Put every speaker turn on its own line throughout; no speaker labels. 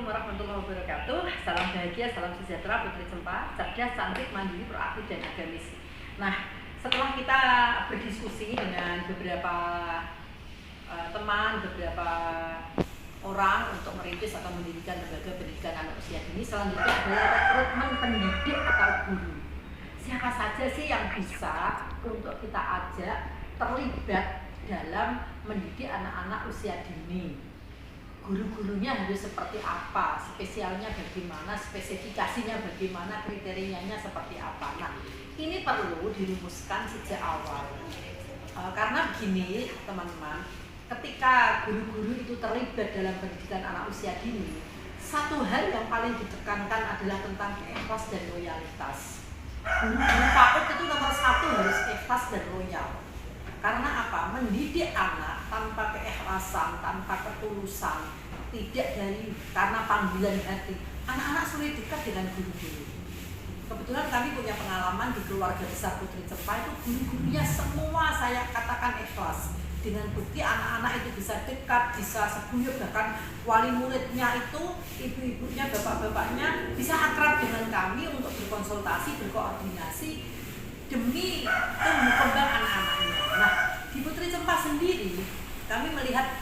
warahmatullahi wabarakatuh. Salam bahagia, salam sejahtera, Putri Cempa, cerdas, cantik, mandiri, proaktif, dan agamis. Nah, setelah kita berdiskusi dengan beberapa teman, beberapa orang untuk merintis atau mendirikan lembaga pendidikan anak usia dini, selanjutnya adalah rekrutmen pendidik atau guru. Siapa saja sih yang bisa untuk kita ajak terlibat dalam mendidik anak-anak usia dini? Guru-gurunya harus seperti apa, spesialnya bagaimana, spesifikasinya bagaimana, kriterianya seperti apa. Nah, ini perlu dirumuskan sejak awal. Karena begini teman-teman, ketika guru-guru itu terlibat dalam pendidikan anak usia dini, satu hal yang paling ditekankan adalah tentang ikhlas dan loyalitas. Guru-guru PAUD itu nomor satu harus ikhlas dan loyal. Karena apa? Mendidik anak tanpa keikhlasan, tanpa ketulusan, tidak karena panggilan hati, anak-anak sulit dekat dengan guru-guru. Kebetulan kami punya pengalaman di keluarga besar Putri Cempa, itu guru-gurunya semua saya katakan ikhlas. Dengan bukti anak-anak itu bisa dekat, bisa seguyup, bahkan wali muridnya itu, ibu-ibunya, bapak-bapaknya bisa akrab dengan kami untuk berkonsultasi, berkoordinasi demi tumbuh kembang anak-anaknya. Nah, di Putri Cempa sendiri kami melihat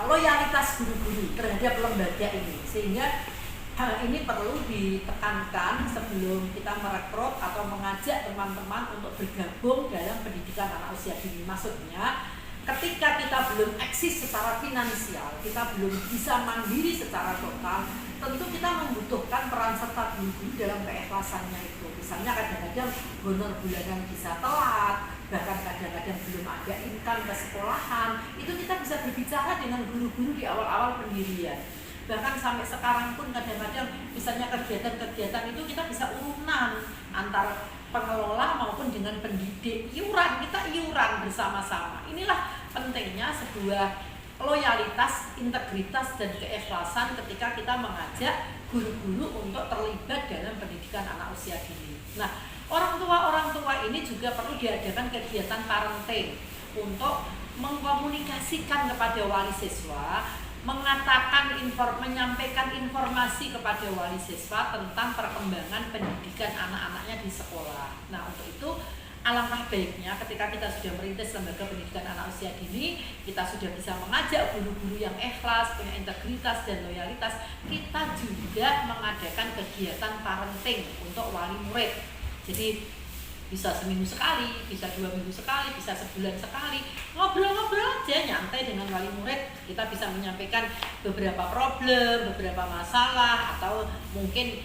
loyalitas guru-guru terhadap lembaga ini, sehingga hal ini perlu ditekankan sebelum kita merekrut atau mengajak teman-teman untuk bergabung dalam pendidikan anak usia dini. Maksudnya, ketika kita belum eksis secara finansial, kita belum bisa mandiri secara total, tentu kita membutuhkan peran serta guru-guru dalam keikhlasannya itu. Misalnya kadang-kadang honor bulanan bisa telat, bahkan kadang-kadang belum ada income ke sekolahan, itu kita bisa berbicara dengan guru-guru di awal-awal pendirian. Bahkan sampai sekarang pun kadang-kadang misalnya kegiatan-kegiatan itu kita bisa urunan antara pengelola maupun dengan pendidik, kita iuran bersama-sama. Inilah pentingnya sebuah loyalitas, integritas, dan keikhlasan ketika kita mengajak guru-guru untuk terlibat dalam pendidikan anak usia dini. Nah, orang tua ini juga perlu diadakan kegiatan parenting untuk mengkomunikasikan kepada wali siswa, menyampaikan informasi kepada wali siswa tentang perkembangan pendidikan anak-anaknya di sekolah. Nah, untuk itu alangkah baiknya ketika kita sudah merintis lembaga pendidikan anak usia dini, kita sudah bisa mengajak guru-guru yang ikhlas, punya integritas dan loyalitas, kita juga mengadakan kegiatan parenting untuk wali murid. Jadi bisa seminggu sekali, bisa 2 minggu sekali, bisa sebulan sekali, ngobrol-ngobrol aja nyantai dengan wali murid. Kita bisa menyampaikan beberapa problem, beberapa masalah, atau mungkin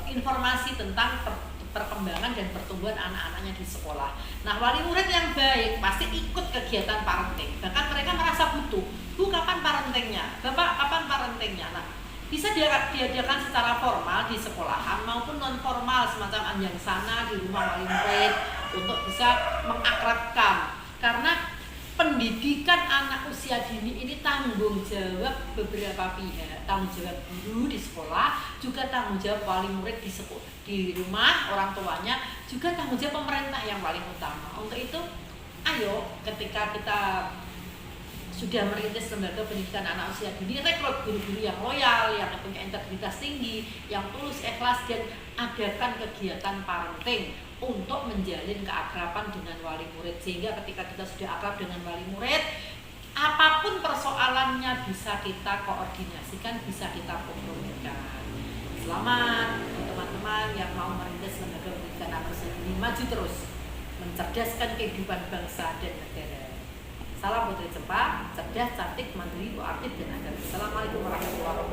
informasi tentang perkembangan dan pertumbuhan anak-anaknya di sekolah. Nah, wali murid yang baik pasti ikut kegiatan parenting. Bahkan mereka merasa butuh. Bu, kapan parentingnya? Bapak, kapan parentingnya? Nah, bisa diadakan secara formal di sekolahan maupun non formal semacam anjang sana di rumah wali murid untuk bisa mengakrabkan. Karena pendidikan anak usia dini ini tanggung jawab beberapa pihak, tanggung jawab guru di sekolah, juga tanggung jawab wali murid di rumah, orang tuanya, juga tanggung jawab pemerintah yang paling utama. Untuk itu, ayo ketika kita sudah merintis lembaga pendidikan anak usia dini, rekrut guru-guru yang loyal, yang punya integritas tinggi, yang tulus, ikhlas, dan adakan kegiatan parenting untuk menjalin keakraban dengan wali murid, sehingga ketika kita sudah akrab dengan wali murid, apapun persoalannya bisa kita koordinasikan, bisa kita kompromikan. Selamat teman-teman yang mau merintis lembaga pendidikan anak usia dini, maju terus mencerdaskan kehidupan bangsa dan negara. Salam Putri Cempa, cerdas, cantik, mandiri, proaktif, dan agamis. Assalamualaikum warahmatullahi wabarakatuh.